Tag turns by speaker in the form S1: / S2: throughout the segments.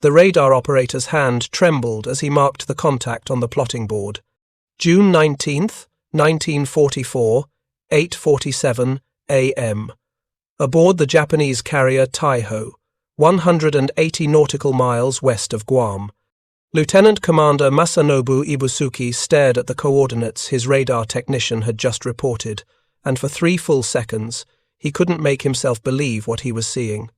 S1: The radar operator's hand trembled as he marked the contact on the plotting board. June 19th, 1944, 8:47 a.m. Aboard the Japanese carrier Taiho, 180 nautical miles west of Guam. Lieutenant Commander Masanobu Ibusuki stared at the coordinates his radar technician had just reported, and for 3 full seconds, he couldn't make himself believe what he was seeing.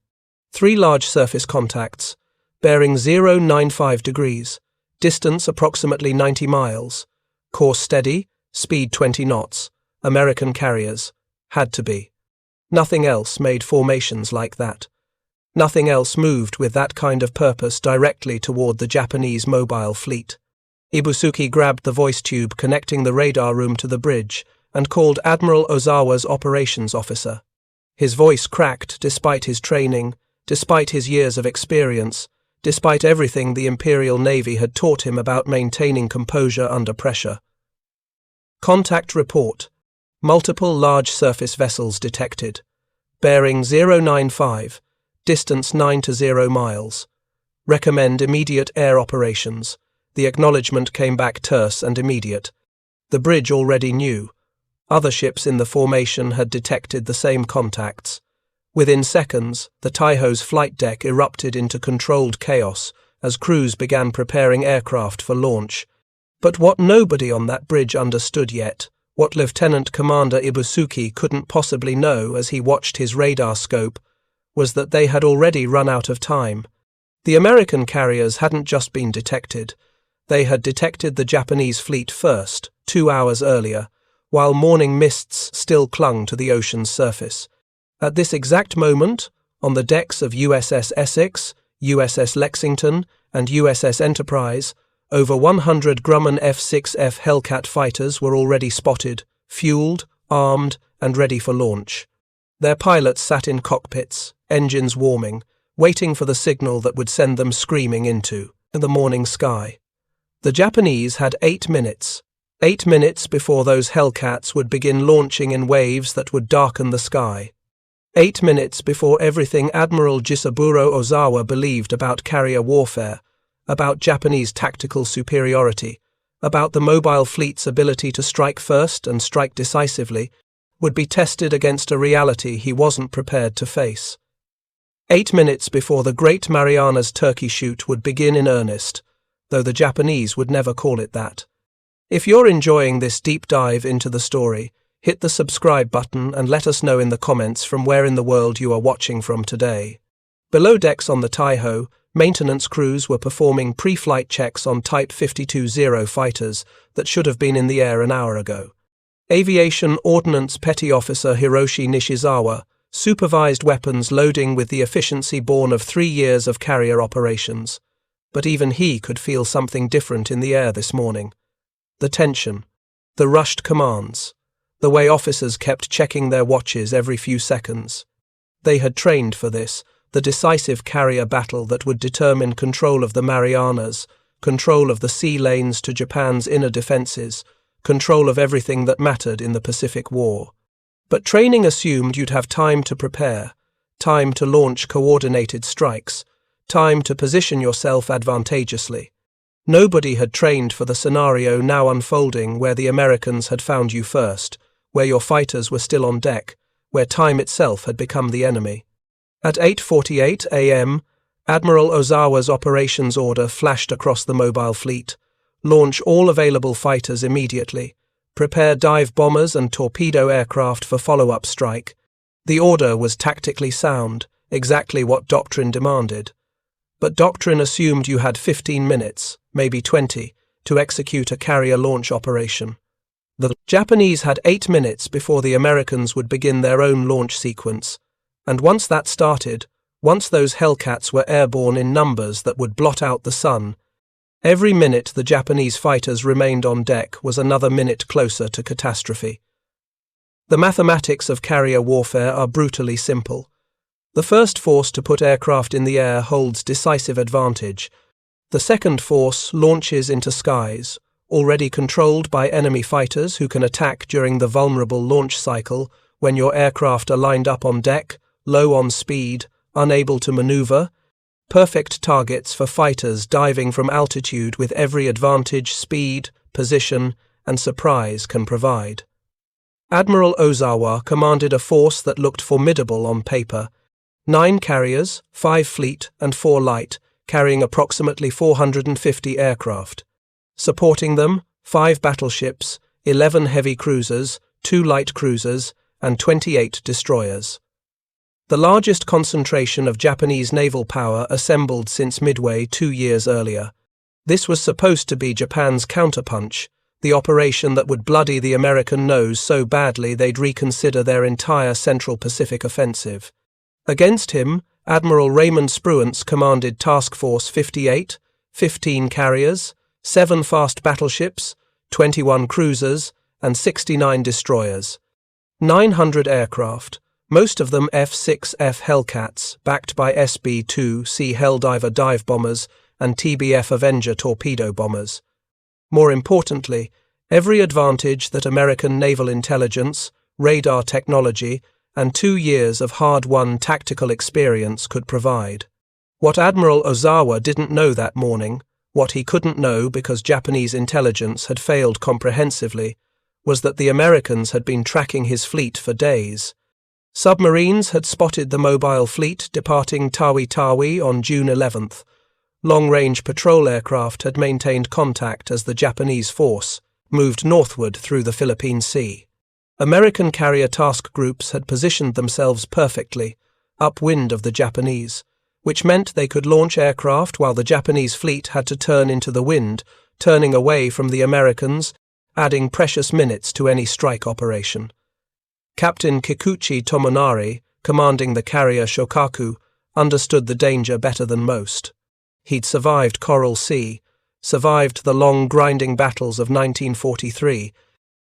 S1: 3 large surface contacts, bearing 095 degrees, distance approximately 90 miles, course steady, speed 20 knots, American carriers, had to be. Nothing else made formations like that. Nothing else moved with that kind of purpose directly toward the Japanese mobile fleet. Ibusuki grabbed the voice tube connecting the radar room to the bridge and called Admiral Ozawa's operations officer. His voice cracked despite his training, despite his years of experience, despite everything the Imperial Navy had taught him about maintaining composure under pressure. Contact report. Multiple large surface vessels detected. Bearing 095, distance 9 to 0 miles. Recommend immediate air operations. The acknowledgement came back terse and immediate. The bridge already knew. Other ships in the formation had detected the same contacts. Within seconds, the Taiho's flight deck erupted into controlled chaos as crews began preparing aircraft for launch. But what nobody on that bridge understood yet, what Lieutenant Commander Ibusuki couldn't possibly know as he watched his radar scope, was that they had already run out of time. The American carriers hadn't just been detected. They had detected the Japanese fleet first, 2 hours earlier, while morning mists still clung to the ocean's surface. At this exact moment, on the decks of USS Essex, USS Lexington, and USS Enterprise, over 100 Grumman F6F Hellcat fighters were already spotted, fueled, armed, and ready for launch. Their pilots sat in cockpits, engines warming, waiting for the signal that would send them screaming into the morning sky. The Japanese had 8 minutes. 8 minutes before those Hellcats would begin launching in waves that would darken the sky. 8 minutes before everything Admiral Jisaburo Ozawa believed about carrier warfare, about Japanese tactical superiority, about the mobile fleet's ability to strike first and strike decisively, would be tested against a reality he wasn't prepared to face. 8 minutes before the great Marianas Turkey Shoot would begin in earnest, though the Japanese would never call it that. If you're enjoying this deep dive into the story, hit the subscribe button and let us know in the comments from where in the world you are watching from today. Below decks on the Taiho, maintenance crews were performing pre-flight checks on Type 52-0 fighters that should have been in the air an hour ago. Aviation Ordnance Petty Officer Hiroshi Nishizawa supervised weapons loading with the efficiency born of 3 years of carrier operations. But even he could feel something different in the air this morning. The tension, the rushed commands, the way officers kept checking their watches every few seconds. They had trained for this, the decisive carrier battle that would determine control of the Marianas, control of the sea lanes to Japan's inner defenses, control of everything that mattered in the Pacific War. But training assumed you'd have time to prepare, time to launch coordinated strikes, time to position yourself advantageously. Nobody had trained for the scenario now unfolding where the Americans had found you first, where your fighters were still on deck, where time itself had become the enemy. At 8:48 a.m., Admiral Ozawa's operations order flashed across the mobile fleet. Launch all available fighters immediately. Prepare dive bombers and torpedo aircraft for follow-up strike. The order was tactically sound, exactly what doctrine demanded. But doctrine assumed you had 15 minutes, maybe 20, to execute a carrier launch operation. The Japanese had 8 minutes before the Americans would begin their own launch sequence. And once that started, once those Hellcats were airborne in numbers that would blot out the sun, every minute the Japanese fighters remained on deck was another minute closer to catastrophe. The mathematics of carrier warfare are brutally simple. The first force to put aircraft in the air holds decisive advantage. The second force launches into skies, already controlled by enemy fighters who can attack during the vulnerable launch cycle when your aircraft are lined up on deck, low on speed, unable to maneuver. perfect targets for fighters diving from altitude with every advantage speed, position, and surprise can provide. Admiral Ozawa commanded a force that looked formidable on paper: 9 carriers, 5 fleet, and 4 light, carrying approximately 450 aircraft. Supporting them, 5 battleships, 11 heavy cruisers, 2 light cruisers, and 28 destroyers. The largest concentration of Japanese naval power assembled since Midway 2 years earlier. This was supposed to be Japan's counterpunch, the operation that would bloody the American nose so badly they'd reconsider their entire Central Pacific offensive. Against him, Admiral Raymond Spruance commanded Task Force 58, 15 carriers, 7 fast battleships, 21 cruisers, and 69 destroyers. 900 aircraft, most of them F6F Hellcats, backed by SB-2C Helldiver dive bombers and TBF Avenger torpedo bombers. More importantly, every advantage that American naval intelligence, radar technology, and 2 years of hard-won tactical experience could provide. What Admiral Ozawa didn't know that morning, what he couldn't know because Japanese intelligence had failed comprehensively, was that the Americans had been tracking his fleet for days. Submarines had spotted the mobile fleet departing Tawi-Tawi on June 11th. Long-range patrol aircraft had maintained contact as the Japanese force moved northward through the Philippine Sea. American carrier task groups had positioned themselves perfectly, upwind of the Japanese, which meant they could launch aircraft while the Japanese fleet had to turn into the wind, turning away from the Americans, adding precious minutes to any strike operation. Captain Kikuchi Tomonari, commanding the carrier Shokaku, understood the danger better than most. He'd survived Coral Sea, survived the long grinding battles of 1943,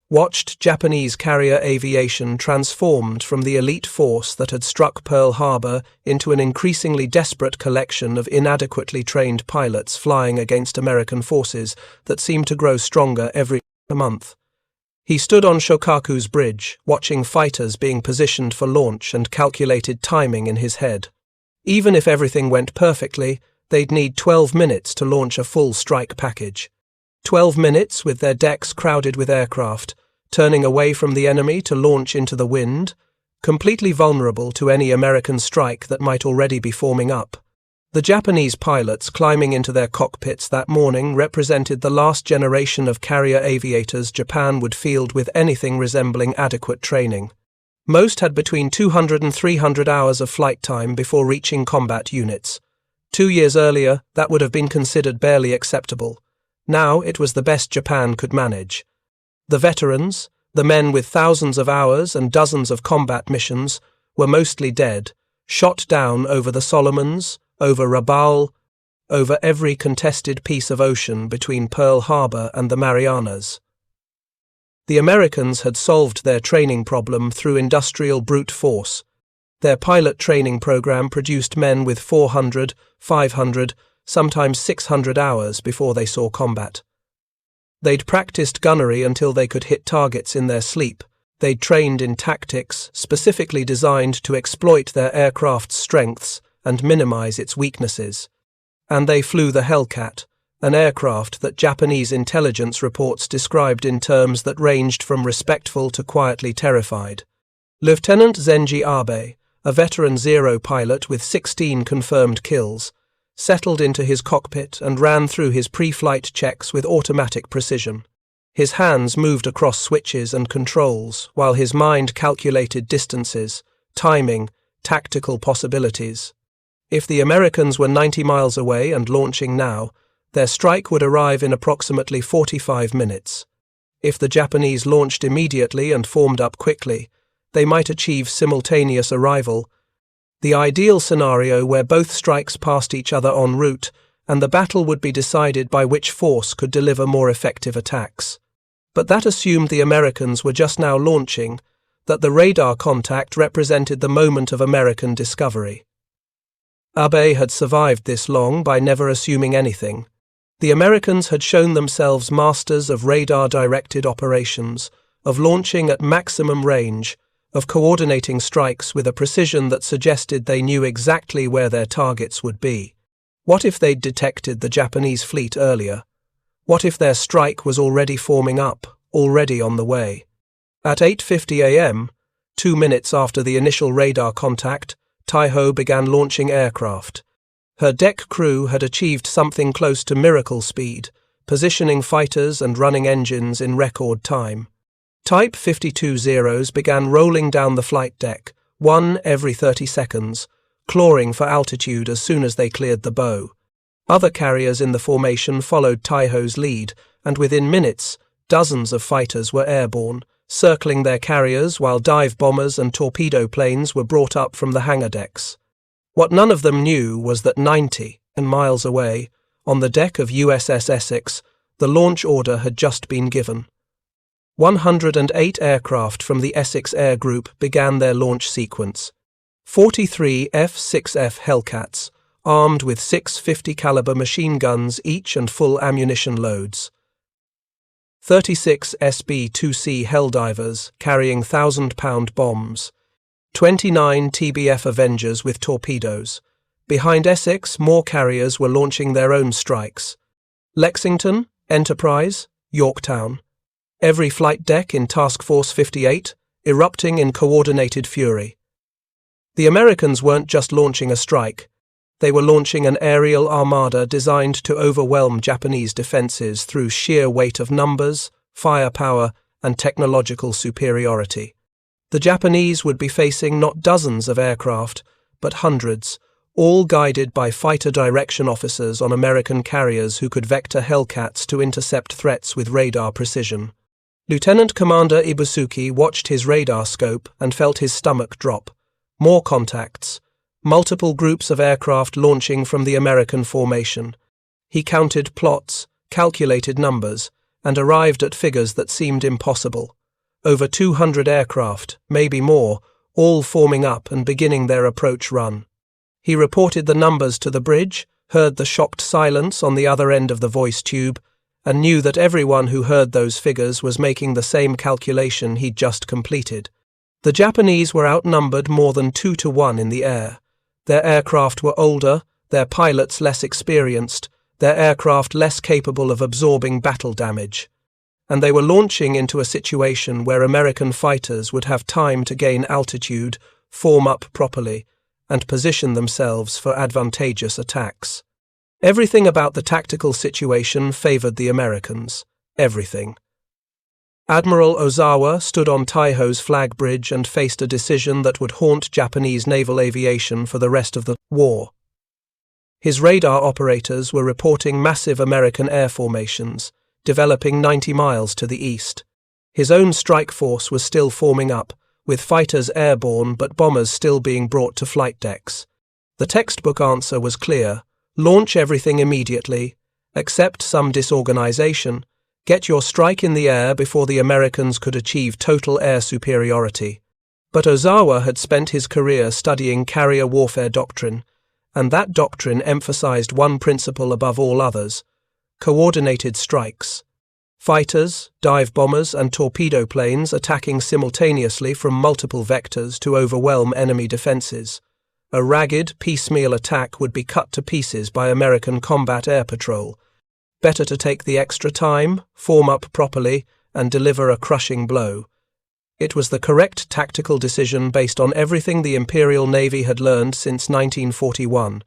S1: watched Japanese carrier aviation transformed from the elite force that had struck Pearl Harbor into an increasingly desperate collection of inadequately trained pilots flying against American forces that seemed to grow stronger every month. He stood on Shokaku's bridge, watching fighters being positioned for launch and calculated timing in his head. Even if everything went perfectly, they'd need 12 minutes to launch a full strike package. 12 minutes with their decks crowded with aircraft, turning away from the enemy to launch into the wind, completely vulnerable to any American strike that might already be forming up. The Japanese pilots climbing into their cockpits that morning represented the last generation of carrier aviators Japan would field with anything resembling adequate training. Most had between 200 and 300 hours of flight time before reaching combat units. 2 years earlier, that would have been considered barely acceptable. Now it was the best Japan could manage. The veterans, the men with thousands of hours and dozens of combat missions, were mostly dead, shot down over the Solomons, over Rabaul, over every contested piece of ocean between Pearl Harbor and the Marianas. The Americans had solved their training problem through industrial brute force. Their pilot training program produced men with 400, 500, sometimes 600 hours before they saw combat. They'd practiced gunnery until they could hit targets in their sleep. They'd trained in tactics specifically designed to exploit their aircraft's strengths and minimize its weaknesses. And they flew the Hellcat, an aircraft that Japanese intelligence reports described in terms that ranged from respectful to quietly terrified. Lieutenant Zenji Abe, a veteran Zero pilot with 16 confirmed kills, settled into his cockpit and ran through his pre-flight checks with automatic precision. His hands moved across switches and controls while his mind calculated distances, timing, tactical possibilities. If the Americans were 90 miles away and launching now, their strike would arrive in approximately 45 minutes. If the Japanese launched immediately and formed up quickly, they might achieve simultaneous arrival, the ideal scenario where both strikes passed each other en route, and the battle would be decided by which force could deliver more effective attacks. But that assumed the Americans were just now launching, that the radar contact represented the moment of American discovery. Abe had survived this long by never assuming anything. The Americans had shown themselves masters of radar-directed operations, of launching at maximum range, of coordinating strikes with a precision that suggested they knew exactly where their targets would be. What if they'd detected the Japanese fleet earlier? What if their strike was already forming up, already on the way? At 8:50 a.m., 2 minutes after the initial radar contact, Taiho began launching aircraft. Her deck crew had achieved something close to miracle speed, positioning fighters and running engines in record time. Type 52 Zeros began rolling down the flight deck, one every 30 seconds, clawing for altitude as soon as they cleared the bow. Other carriers in the formation followed Taiho's lead, and within minutes, dozens of fighters were airborne, circling their carriers while dive bombers and torpedo planes were brought up from the hangar decks. What none of them knew was that 90 miles away, on the deck of USS Essex, the launch order had just been given. 108 aircraft from the Essex Air Group began their launch sequence. 43 F6F Hellcats, armed with 650 caliber machine guns each and full ammunition loads. 36 SB-2C Helldivers carrying 1,000-pound bombs. 29 TBF Avengers with torpedoes. Behind Essex, more carriers were launching their own strikes. Lexington, Enterprise, Yorktown. Every flight deck in Task Force 58, erupting in coordinated fury. The Americans weren't just launching a strike. They were launching an aerial armada designed to overwhelm Japanese defenses through sheer weight of numbers, firepower, and technological superiority. The Japanese would be facing not dozens of aircraft, but hundreds, all guided by fighter direction officers on American carriers who could vector Hellcats to intercept threats with radar precision. Lieutenant Commander Ibusuki watched his radar scope and felt his stomach drop. More contacts. Multiple groups of aircraft launching from the American formation. He counted plots, calculated numbers, and arrived at figures that seemed impossible. Over 200 aircraft, maybe more, all forming up and beginning their approach run. He reported the numbers to the bridge, heard the shocked silence on the other end of the voice tube, and knew that everyone who heard those figures was making the same calculation he'd just completed. The Japanese were outnumbered more than 2 to 1 in the air. Their aircraft were older, their pilots less experienced, their aircraft less capable of absorbing battle damage. And they were launching into a situation where American fighters would have time to gain altitude, form up properly, and position themselves for advantageous attacks. Everything about the tactical situation favored the Americans. Everything. Admiral Ozawa stood on Taiho's flag bridge and faced a decision that would haunt Japanese naval aviation for the rest of the war. His radar operators were reporting massive American air formations, developing 90 miles to the east. His own strike force was still forming up, with fighters airborne but bombers still being brought to flight decks. The textbook answer was clear: launch everything immediately, accept some disorganization, get your strike in the air before the Americans could achieve total air superiority. But Ozawa had spent his career studying carrier warfare doctrine, and that doctrine emphasized one principle above all others: coordinated strikes. Fighters, dive bombers, and torpedo planes attacking simultaneously from multiple vectors to overwhelm enemy defenses. A ragged, piecemeal attack would be cut to pieces by American combat air patrol. Better to take the extra time, form up properly, and deliver a crushing blow. It was the correct tactical decision based on everything the Imperial Navy had learned since 1941.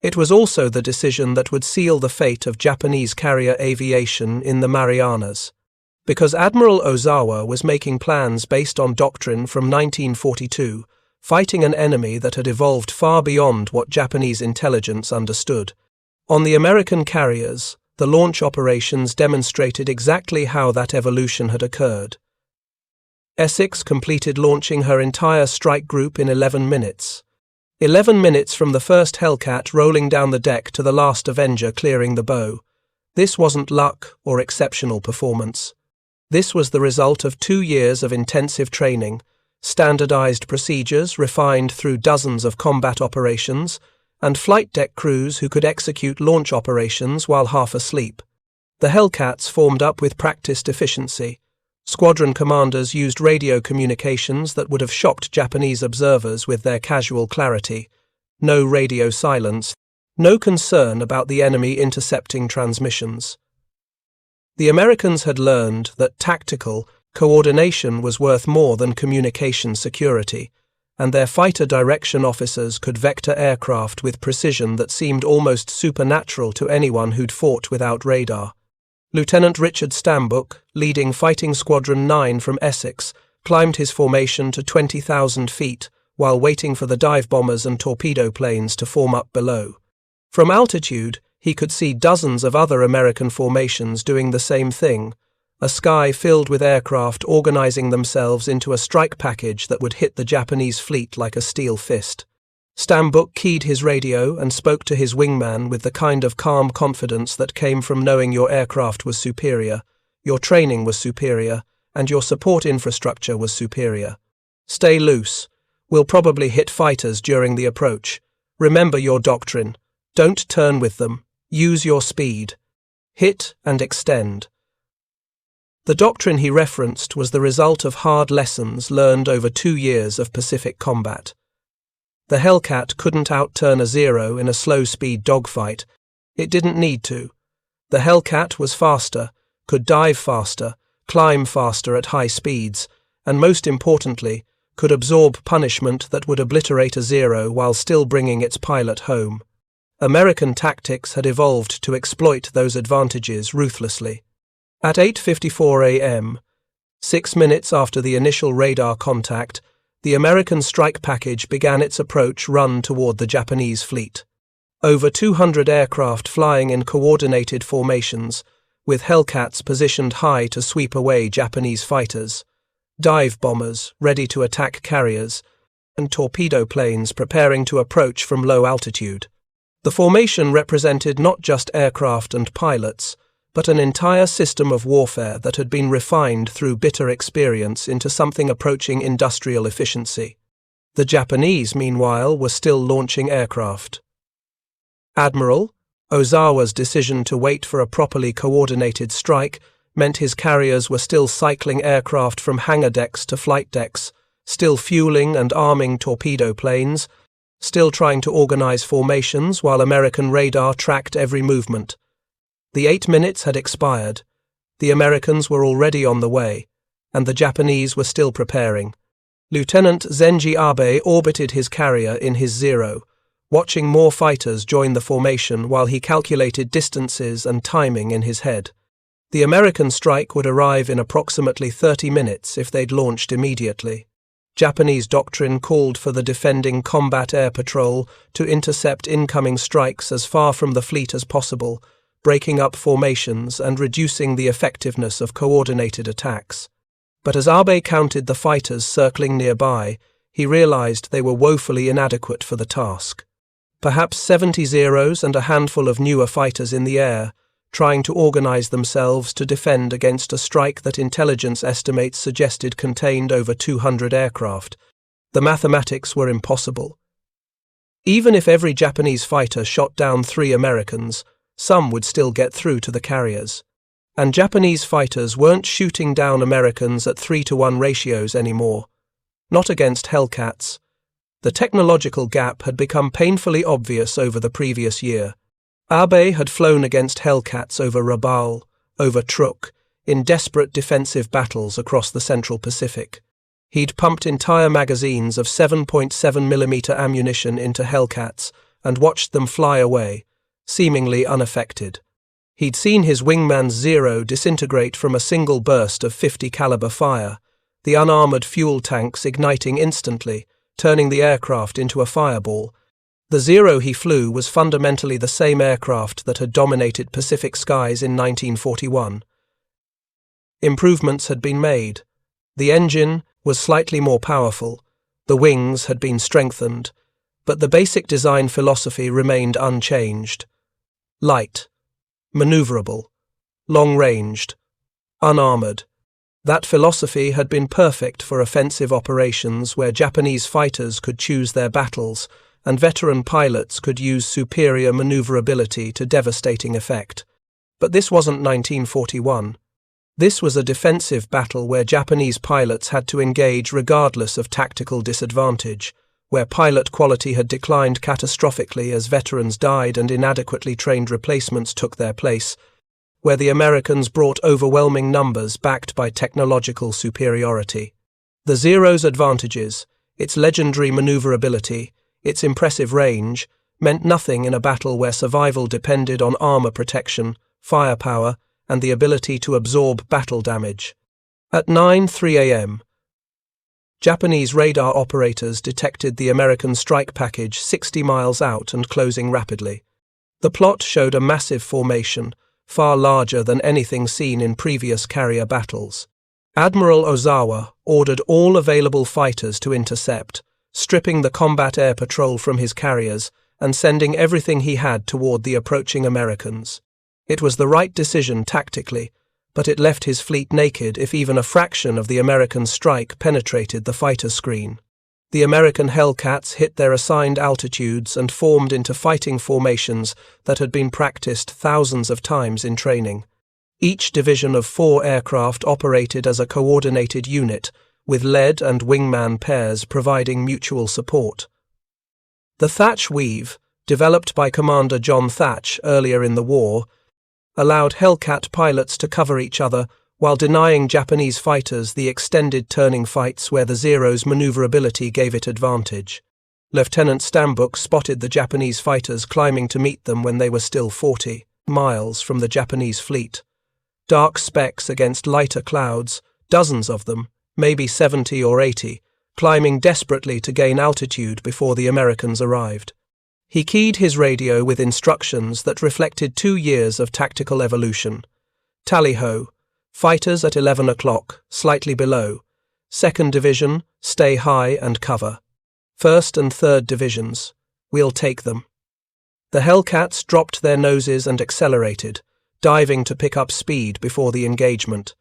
S1: It was also the decision that would seal the fate of Japanese carrier aviation in the Marianas. Because Admiral Ozawa was making plans based on doctrine from 1942, fighting an enemy that had evolved far beyond what Japanese intelligence understood. On the American carriers, the launch operations demonstrated exactly how that evolution had occurred. Essex completed launching her entire strike group in 11 minutes. 11 minutes from the first Hellcat rolling down the deck to the last Avenger clearing the bow. This wasn't luck or exceptional performance. This was the result of 2 years of intensive training, standardized procedures refined through dozens of combat operations, and flight deck crews who could execute launch operations while half asleep. The Hellcats formed up with practiced efficiency. Squadron commanders used radio communications that would have shocked Japanese observers with their casual clarity. No radio silence. no concern about the enemy intercepting transmissions. The Americans had learned that tactical coordination was worth more than communication security, and their fighter direction officers could vector aircraft with precision that seemed almost supernatural to anyone who'd fought without radar. Lieutenant Richard Stambuk, leading Fighting Squadron 9 from Essex, climbed his formation to 20,000 feet while waiting for the dive bombers and torpedo planes to form up below. From altitude, he could see dozens of other American formations doing the same thing, a sky filled with aircraft organizing themselves into a strike package that would hit the Japanese fleet like a steel fist. Stambuk keyed his radio and spoke to his wingman with the kind of calm confidence that came from knowing your aircraft was superior, your training was superior, and your support infrastructure was superior. Stay loose. We'll probably hit fighters during the approach. Remember your doctrine. Don't turn with them. Use your speed. Hit and extend. The doctrine he referenced was the result of hard lessons learned over 2 years of Pacific combat. The Hellcat couldn't outturn a Zero in a slow-speed dogfight. It didn't need to. The Hellcat was faster, could dive faster, climb faster at high speeds, and most importantly, could absorb punishment that would obliterate a Zero while still bringing its pilot home. American tactics had evolved to exploit those advantages ruthlessly. At 8:54 a.m., 6 minutes after the initial radar contact, the American strike package began its approach run toward the Japanese fleet. Over 200 aircraft flying in coordinated formations, with Hellcats positioned high to sweep away Japanese fighters, dive bombers ready to attack carriers, and torpedo planes preparing to approach from low altitude. The formation represented not just aircraft and pilots, but an entire system of warfare that had been refined through bitter experience into something approaching industrial efficiency. The Japanese, meanwhile, were still launching aircraft. Admiral Ozawa's decision to wait for a properly coordinated strike meant his carriers were still cycling aircraft from hangar decks to flight decks, still fueling and arming torpedo planes, still trying to organize formations while American radar tracked every movement. The 8 minutes had expired. The Americans were already on the way, and the Japanese were still preparing. Lieutenant Zenji Abe orbited his carrier in his Zero, watching more fighters join the formation while he calculated distances and timing in his head. The American strike would arrive in approximately 30 minutes if they'd launched immediately. Japanese doctrine called for the defending combat air patrol to intercept incoming strikes as far from the fleet as possible, breaking up formations and reducing the effectiveness of coordinated attacks. But as Abe counted the fighters circling nearby, he realized they were woefully inadequate for the task. Perhaps 70 Zeros and a handful of newer fighters in the air, trying to organize themselves to defend against a strike that intelligence estimates suggested contained over 200 aircraft. The mathematics were impossible. Even if every Japanese fighter shot down 3 Americans, some would still get through to the carriers. And Japanese fighters weren't shooting down Americans at 3-to-1 ratios anymore. Not against Hellcats. The technological gap had become painfully obvious over the previous year. Abe had flown against Hellcats over Rabaul, over Truk, in desperate defensive battles across the Central Pacific. He'd pumped entire magazines of 7.7mm ammunition into Hellcats and watched them fly away, seemingly unaffected. He'd seen his wingman's Zero disintegrate from a single burst of 50 caliber fire, the unarmored fuel tanks igniting instantly, turning the aircraft into a fireball. The Zero he flew was fundamentally the same aircraft that had dominated Pacific skies in 1941. Improvements had been made. The engine was slightly more powerful, the wings had been strengthened, but the basic design philosophy remained unchanged. Light, maneuverable, long-ranged, unarmored. That philosophy had been perfect for offensive operations where Japanese fighters could choose their battles and veteran pilots could use superior maneuverability to devastating effect. But this wasn't 1941. This was a defensive battle where Japanese pilots had to engage regardless of tactical disadvantage, where pilot quality had declined catastrophically as veterans died and inadequately trained replacements took their place, where the Americans brought overwhelming numbers backed by technological superiority. The Zero's advantages, its legendary maneuverability, its impressive range, meant nothing in a battle where survival depended on armor protection, firepower, and the ability to absorb battle damage. At 9:03 a.m., Japanese radar operators detected the American strike package 60 miles out and closing rapidly. The plot showed a massive formation, far larger than anything seen in previous carrier battles. Admiral Ozawa ordered all available fighters to intercept, stripping the combat air patrol from his carriers and sending everything he had toward the approaching Americans. It was the right decision tactically, but it left his fleet naked if even a fraction of the American strike penetrated the fighter screen. The American Hellcats hit their assigned altitudes and formed into fighting formations that had been practiced thousands of times in training. Each division of 4 aircraft operated as a coordinated unit, with lead and wingman pairs providing mutual support. The Thatch Weave, developed by Commander John Thatch earlier in the war, allowed Hellcat pilots to cover each other while denying Japanese fighters the extended turning fights where the Zero's maneuverability gave it advantage. Lieutenant Stambuk spotted the Japanese fighters climbing to meet them when they were still 40 miles from the Japanese fleet. Dark specks against lighter clouds, dozens of them, maybe 70 or 80, climbing desperately to gain altitude before the Americans arrived. He keyed his radio with instructions that reflected 2 years of tactical evolution. Tally-ho, fighters at 11 o'clock, slightly below. 2nd Division, stay high and cover. 1st and 3rd Divisions, we'll take them. The Hellcats dropped their noses and accelerated, diving to pick up speed before the engagement.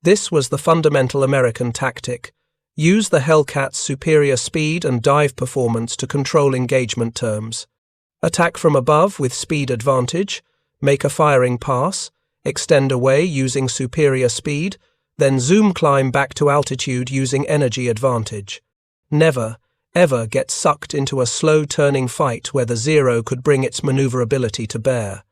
S1: This was the fundamental American tactic. Use the Hellcats' superior speed and dive performance to control engagement terms. Attack from above with speed advantage, make a firing pass, extend away using superior speed, then zoom climb back to altitude using energy advantage. Never, ever get sucked into a slow-turning fight where the Zero could bring its maneuverability to bear.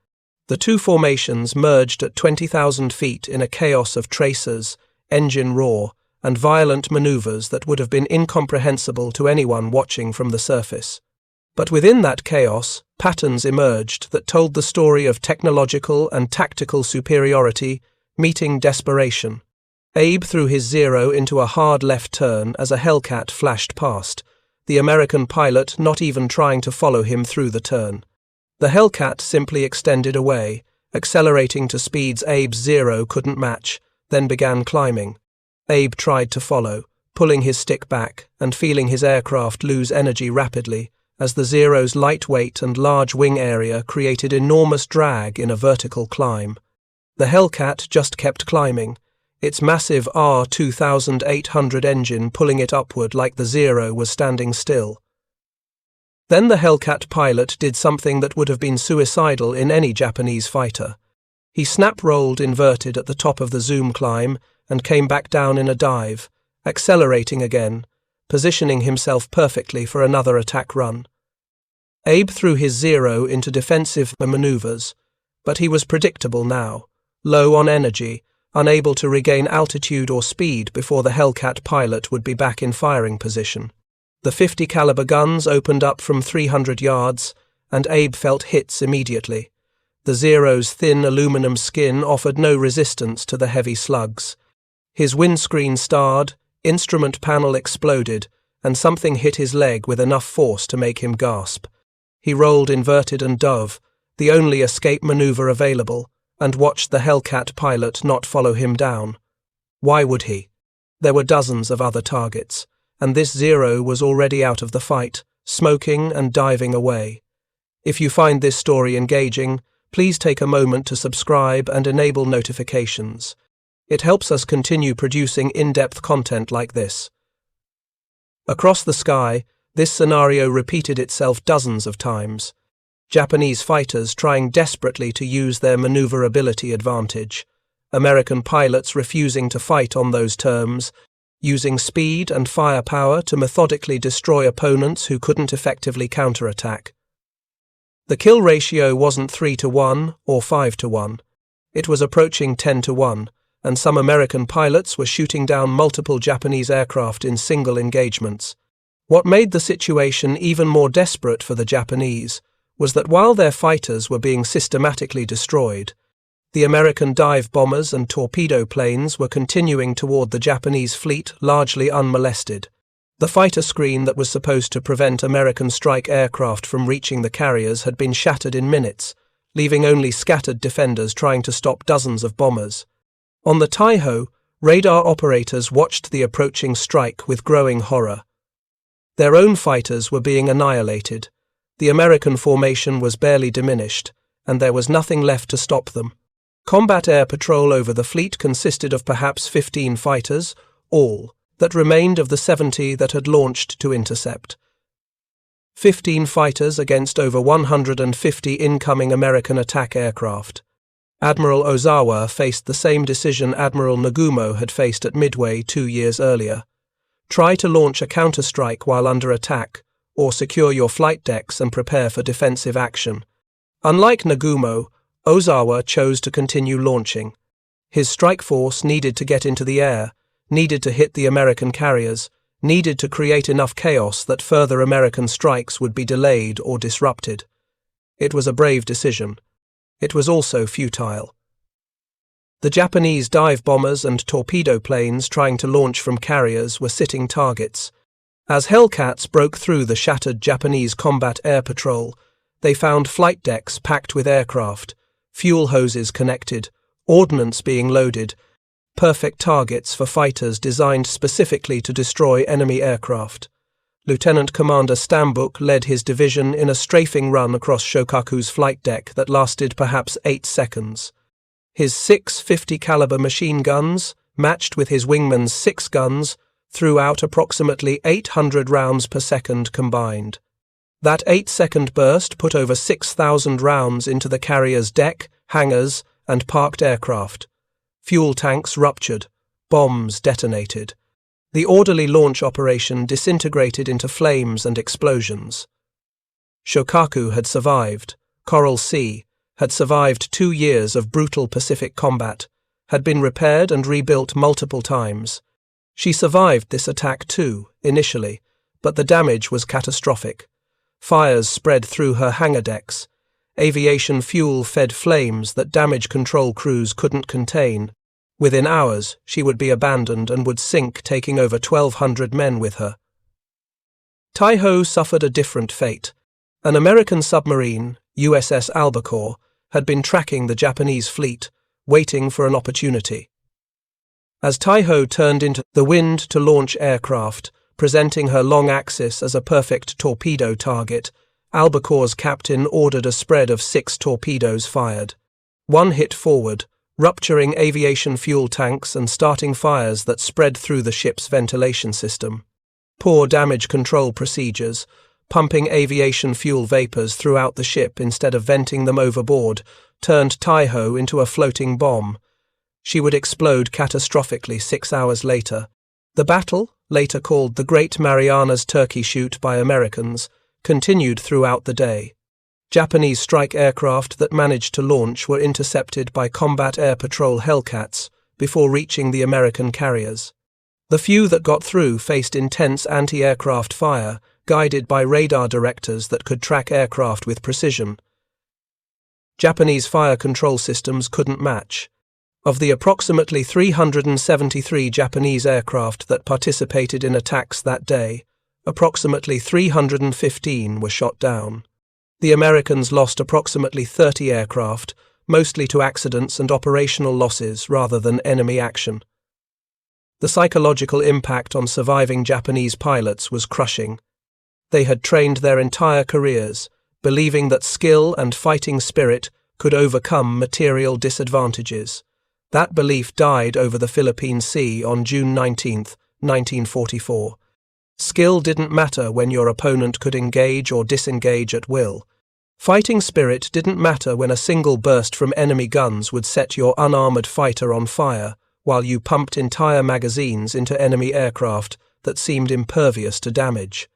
S1: The two formations merged at 20,000 feet in a chaos of tracers, engine roar, and violent maneuvers that would have been incomprehensible to anyone watching from the surface. But within that chaos, patterns emerged that told the story of technological and tactical superiority meeting desperation. Abe threw his Zero into a hard left turn as a Hellcat flashed past, the American pilot not even trying to follow him through the turn. The Hellcat simply extended away, accelerating to speeds Abe's Zero couldn't match, then began climbing. Abe tried to follow, pulling his stick back and feeling his aircraft lose energy rapidly, as the Zero's lightweight and large wing area created enormous drag in a vertical climb. The Hellcat just kept climbing, its massive R2800 engine pulling it upward like the Zero was standing still. Then the Hellcat pilot did something that would have been suicidal in any Japanese fighter. He snap-rolled inverted at the top of the zoom climb and came back down in a dive, accelerating again, positioning himself perfectly for another attack run. Abe threw his Zero into defensive maneuvers, but he was predictable now, low on energy, unable to regain altitude or speed before the Hellcat pilot would be back in firing position. The 50 caliber guns opened up from 300 yards, and Abe felt hits immediately. The Zero's thin aluminum skin offered no resistance to the heavy slugs. His windscreen starred, instrument panel exploded, and something hit his leg with enough force to make him gasp. He rolled inverted and dove, the only escape maneuver available, and watched the Hellcat pilot not follow him down. Why would he? There were dozens of other targets, and this Zero was already out of the fight, smoking and diving away. If you find this story engaging, please take a moment to subscribe and enable notifications. It helps us continue producing in-depth content like this. Across the sky, this scenario repeated itself dozens of times. Japanese fighters trying desperately to use their maneuverability advantage. American pilots refusing to fight on those terms, using speed and firepower to methodically destroy opponents who couldn't effectively counterattack. The kill ratio wasn't 3-1 or 5-1. It was approaching 10-1, and some American pilots were shooting down multiple Japanese aircraft in single engagements. What made the situation even more desperate for the Japanese was that while their fighters were being systematically destroyed, the American dive bombers and torpedo planes were continuing toward the Japanese fleet largely unmolested. The fighter screen that was supposed to prevent American strike aircraft from reaching the carriers had been shattered in minutes, leaving only scattered defenders trying to stop dozens of bombers. On the Taiho, radar operators watched the approaching strike with growing horror. Their own fighters were being annihilated. The American formation was barely diminished, and there was nothing left to stop them. Combat air patrol over the fleet consisted of perhaps 15 fighters, all that remained of the 70 that had launched to intercept. 15 fighters against over 150 incoming American attack aircraft. Admiral Ozawa faced the same decision Admiral Nagumo had faced at Midway 2 years earlier. Try to launch a counterstrike while under attack, or secure your flight decks and prepare for defensive action. Unlike Nagumo, Ozawa chose to continue launching. His strike force needed to get into the air, needed to hit the American carriers, needed to create enough chaos that further American strikes would be delayed or disrupted. It was a brave decision. It was also futile. The Japanese dive bombers and torpedo planes trying to launch from carriers were sitting targets. As Hellcats broke through the shattered Japanese combat air patrol, they found flight decks packed with aircraft, fuel hoses connected, ordnance being loaded, perfect targets for fighters designed specifically to destroy enemy aircraft. Lieutenant Commander Stambuk led his division in a strafing run across Shokaku's flight deck that lasted perhaps 8 seconds. His 6 50 caliber machine guns, matched with his wingman's 6 guns, threw out approximately 800 rounds per second combined. That 8-second burst put over 6,000 rounds into the carrier's deck, hangars, and parked aircraft. Fuel tanks ruptured. Bombs detonated. The orderly launch operation disintegrated into flames and explosions. Shokaku had survived. Coral Sea had survived 2 years of brutal Pacific combat, had been repaired and rebuilt multiple times. She survived this attack too, initially, but the damage was catastrophic. Fires spread through her hangar decks. Aviation fuel fed flames that damage control crews couldn't contain. Within hours, she would be abandoned and would sink, taking over 1,200 men with her. Taiho suffered a different fate. An American submarine, USS Albacore, had been tracking the Japanese fleet, waiting for an opportunity. As Taiho turned into the wind to launch aircraft, presenting her long axis as a perfect torpedo target, Albacore's captain ordered a spread of 6 torpedoes fired. One hit forward, rupturing aviation fuel tanks and starting fires that spread through the ship's ventilation system. Poor damage control procedures, pumping aviation fuel vapors throughout the ship instead of venting them overboard, turned Taiho into a floating bomb. She would explode catastrophically 6 hours later. The battle, later called the Great Marianas Turkey Shoot by Americans, continued throughout the day. Japanese strike aircraft that managed to launch were intercepted by combat air patrol Hellcats before reaching the American carriers. The few that got through faced intense anti-aircraft fire, guided by radar directors that could track aircraft with precision. Japanese fire control systems couldn't match. Of the approximately 373 Japanese aircraft that participated in attacks that day, approximately 315 were shot down. The Americans lost approximately 30 aircraft, mostly to accidents and operational losses rather than enemy action. The psychological impact on surviving Japanese pilots was crushing. They had trained their entire careers, believing that skill and fighting spirit could overcome material disadvantages. That belief died over the Philippine Sea on June 19, 1944. Skill didn't matter when your opponent could engage or disengage at will. Fighting spirit didn't matter when a single burst from enemy guns would set your unarmored fighter on fire, while you pumped entire magazines into enemy aircraft that seemed impervious to damage.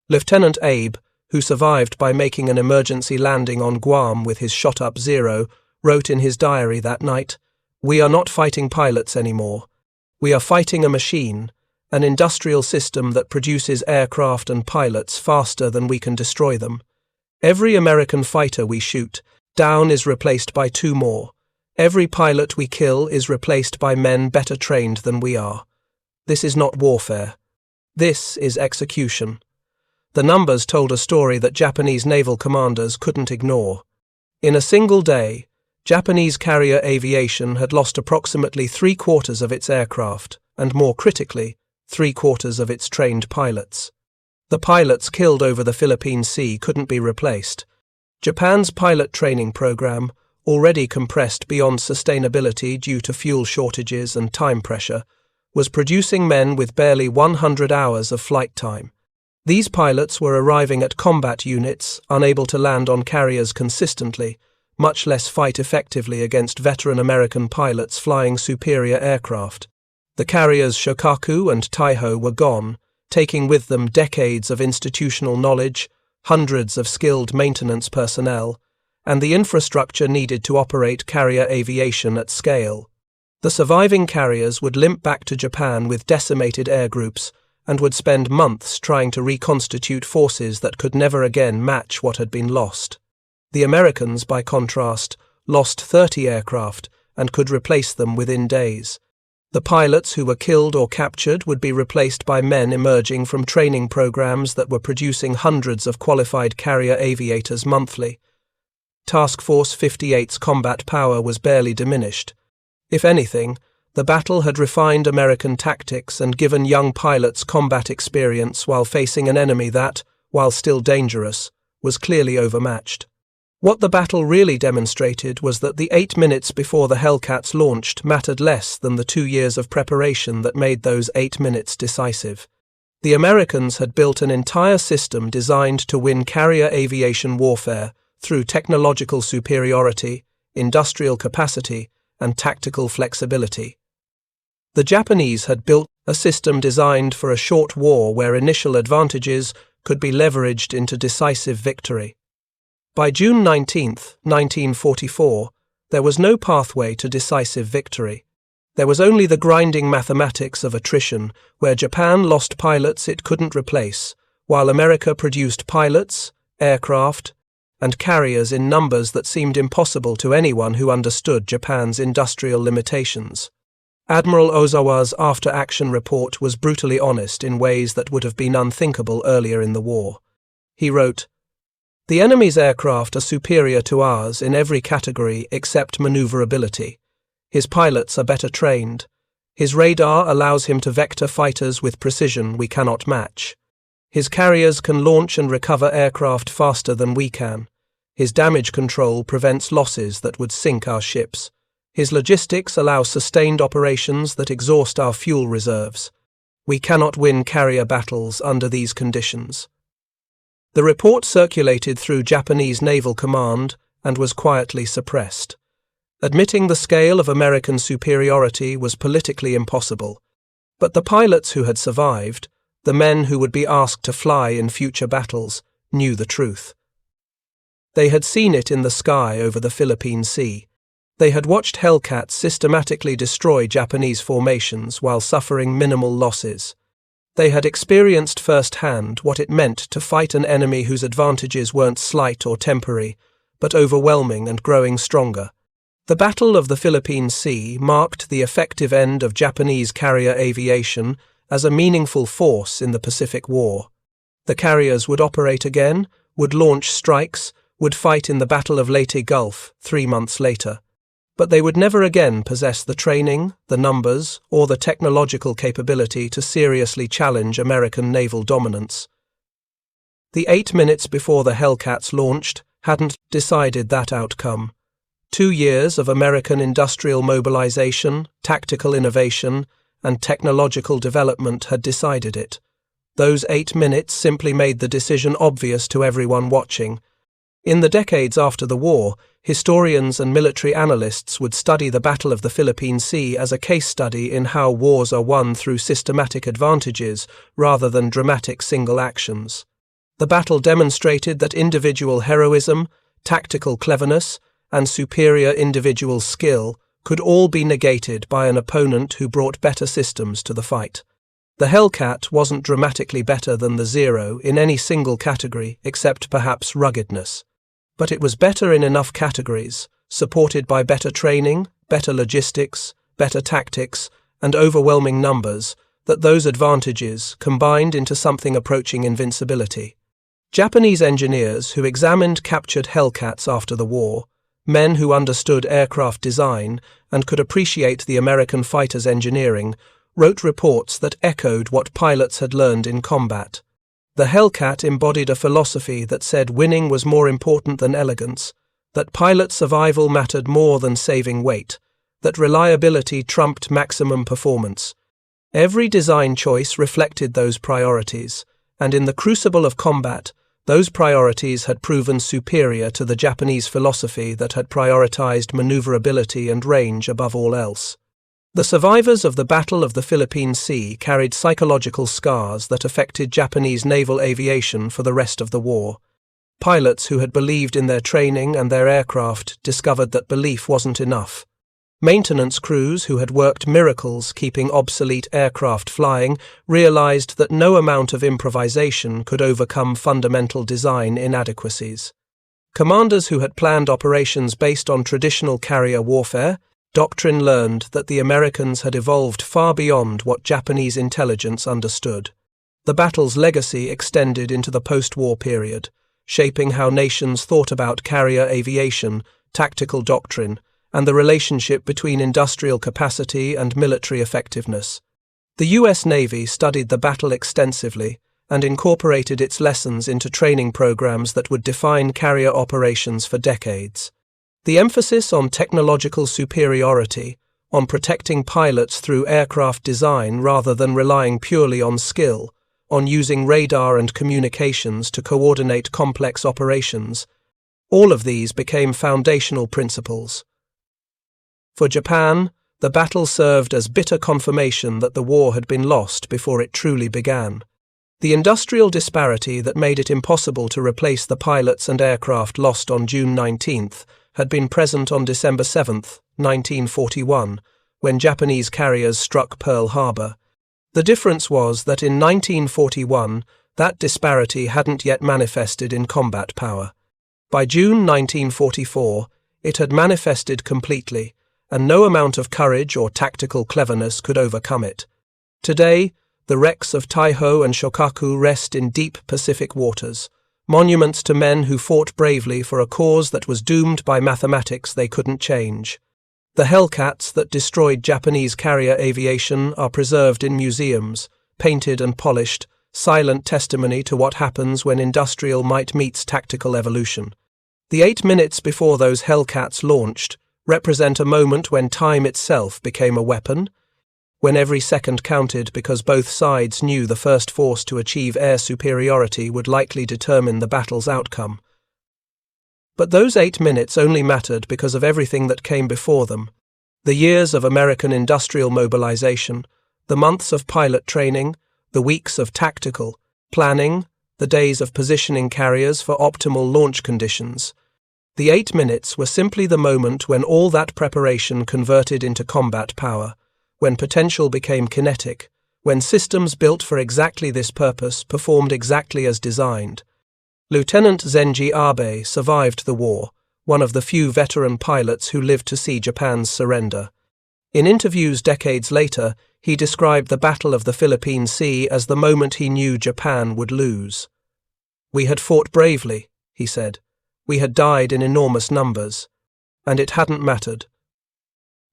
S1: Lieutenant Abe, who survived by making an emergency landing on Guam with his shot-up Zero, wrote in his diary that night, "We are not fighting pilots anymore. We are fighting a machine, an industrial system that produces aircraft and pilots faster than we can destroy them. Every American fighter we shoot down is replaced by 2 more. Every pilot we kill is replaced by men better trained than we are. This is not warfare. This is execution." The numbers told a story that Japanese naval commanders couldn't ignore. In a single day, Japanese carrier aviation had lost approximately 3/4 of its aircraft, and more critically, 3/4 of its trained pilots. The pilots killed over the Philippine Sea couldn't be replaced. Japan's pilot training program, already compressed beyond sustainability due to fuel shortages and time pressure, was producing men with barely 100 hours of flight time. These pilots were arriving at combat units, unable to land on carriers consistently, much less fight effectively against veteran American pilots flying superior aircraft. The carriers Shokaku and Taiho were gone, taking with them decades of institutional knowledge, hundreds of skilled maintenance personnel, and the infrastructure needed to operate carrier aviation at scale. The surviving carriers would limp back to Japan with decimated air groups, and would spend months trying to reconstitute forces that could never again match what had been lost. The Americans, by contrast, lost 30 aircraft and could replace them within days. The pilots who were killed or captured would be replaced by men emerging from training programs that were producing hundreds of qualified carrier aviators monthly. Task Force 58's combat power was barely diminished. If anything, the battle had refined American tactics and given young pilots combat experience while facing an enemy that, while still dangerous, was clearly overmatched. What the battle really demonstrated was that the 8 minutes before the Hellcats launched mattered less than the 2 years of preparation that made those 8 minutes decisive. The Americans had built an entire system designed to win carrier aviation warfare through technological superiority, industrial capacity, and tactical flexibility. The Japanese had built a system designed for a short war where initial advantages could be leveraged into decisive victory. By June 19, 1944, there was no pathway to decisive victory. There was only the grinding mathematics of attrition, where Japan lost pilots it couldn't replace, while America produced pilots, aircraft, and carriers in numbers that seemed impossible to anyone who understood Japan's industrial limitations. Admiral Ozawa's after-action report was brutally honest in ways that would have been unthinkable earlier in the war. He wrote, "The enemy's aircraft are superior to ours in every category except maneuverability. His pilots are better trained. His radar allows him to vector fighters with precision we cannot match. His carriers can launch and recover aircraft faster than we can. His damage control prevents losses that would sink our ships. His logistics allow sustained operations that exhaust our fuel reserves. We cannot win carrier battles under these conditions." The report circulated through Japanese Naval Command and was quietly suppressed. Admitting the scale of American superiority was politically impossible, but the pilots who had survived, the men who would be asked to fly in future battles, knew the truth. They had seen it in the sky over the Philippine Sea. They had watched Hellcats systematically destroy Japanese formations while suffering minimal losses. They had experienced firsthand what it meant to fight an enemy whose advantages weren't slight or temporary, but overwhelming and growing stronger. The Battle of the Philippine Sea marked the effective end of Japanese carrier aviation as a meaningful force in the Pacific War. The carriers would operate again, would launch strikes, would fight in the Battle of Leyte Gulf 3 months later. But they would never again possess the training, the numbers, or the technological capability to seriously challenge American naval dominance. The 8 minutes before the Hellcats launched hadn't decided that outcome. 2 years of American industrial mobilization, tactical innovation, and technological development had decided it. Those 8 minutes simply made the decision obvious to everyone watching. In the decades after the war, historians and military analysts would study the Battle of the Philippine Sea as a case study in how wars are won through systematic advantages rather than dramatic single actions. The battle demonstrated that individual heroism, tactical cleverness, and superior individual skill could all be negated by an opponent who brought better systems to the fight. The Hellcat wasn't dramatically better than the Zero in any single category except perhaps ruggedness. But it was better in enough categories, supported by better training, better logistics, better tactics, and overwhelming numbers, that those advantages combined into something approaching invincibility. Japanese engineers who examined captured Hellcats after the war, men who understood aircraft design and could appreciate the American fighters' engineering, wrote reports that echoed what pilots had learned in combat. The Hellcat embodied a philosophy that said winning was more important than elegance, that pilot survival mattered more than saving weight, that reliability trumped maximum performance. Every design choice reflected those priorities, and in the crucible of combat, those priorities had proven superior to the Japanese philosophy that had prioritized maneuverability and range above all else. The survivors of the Battle of the Philippine Sea carried psychological scars that affected Japanese naval aviation for the rest of the war. Pilots who had believed in their training and their aircraft discovered that belief wasn't enough. Maintenance crews who had worked miracles keeping obsolete aircraft flying realized that no amount of improvisation could overcome fundamental design inadequacies. Commanders who had planned operations based on traditional carrier warfare doctrine learned that the Americans had evolved far beyond what Japanese intelligence understood. The battle's legacy extended into the post-war period, shaping how nations thought about carrier aviation, tactical doctrine, and the relationship between industrial capacity and military effectiveness. The U.S. Navy studied the battle extensively and incorporated its lessons into training programs that would define carrier operations for decades. The emphasis on technological superiority, on protecting pilots through aircraft design rather than relying purely on skill, on using radar and communications to coordinate complex operations, all of these became foundational principles. For Japan, the battle served as bitter confirmation that the war had been lost before it truly began. The industrial disparity that made it impossible to replace the pilots and aircraft lost on June 19th had been present on December 7, 1941, when Japanese carriers struck Pearl Harbor. The difference was that in 1941, that disparity hadn't yet manifested in combat power. By June 1944, it had manifested completely, and no amount of courage or tactical cleverness could overcome it. Today, the wrecks of Taiho and Shokaku rest in deep Pacific waters, monuments to men who fought bravely for a cause that was doomed by mathematics they couldn't change. The Hellcats that destroyed Japanese carrier aviation are preserved in museums, painted and polished, silent testimony to what happens when industrial might meets tactical evolution. The 8 minutes before those Hellcats launched represent a moment when time itself became a weapon, when every second counted because both sides knew the first force to achieve air superiority would likely determine the battle's outcome. But those 8 minutes only mattered because of everything that came before them: the years of American industrial mobilization, the months of pilot training, the weeks of tactical planning, the days of positioning carriers for optimal launch conditions. The 8 minutes were simply the moment when all that preparation converted into combat power, when potential became kinetic, when systems built for exactly this purpose performed exactly as designed. Lieutenant Zenji Abe survived the war, one of the few veteran pilots who lived to see Japan's surrender. In interviews decades later, he described the Battle of the Philippine Sea as the moment he knew Japan would lose. "We had fought bravely," he said. "We had died in enormous numbers. And it hadn't mattered.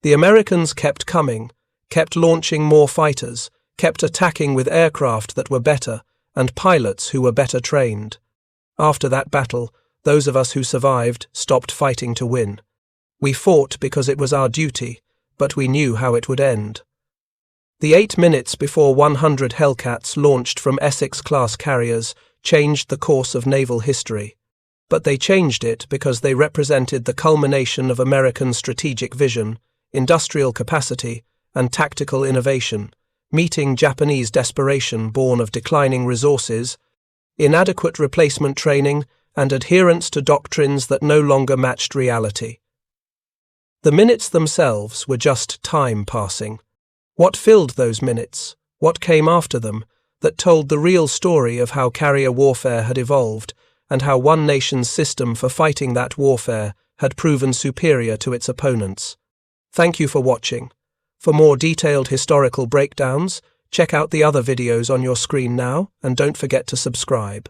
S1: The Americans kept coming, kept launching more fighters, kept attacking with aircraft that were better, and pilots who were better trained. After that battle, those of us who survived stopped fighting to win. We fought because it was our duty, but we knew how it would end." The 8 minutes before 100 Hellcats launched from Essex-class carriers changed the course of naval history. But they changed it because they represented the culmination of American strategic vision, industrial capacity, and tactical innovation, meeting Japanese desperation born of declining resources, inadequate replacement training, and adherence to doctrines that no longer matched reality. The minutes themselves were just time passing. What filled those minutes? What came after them that told the real story of how carrier warfare had evolved and how one nation's system for fighting that warfare had proven superior to its opponents? Thank you for watching. For more detailed historical breakdowns, check out the other videos on your screen now and don't forget to subscribe.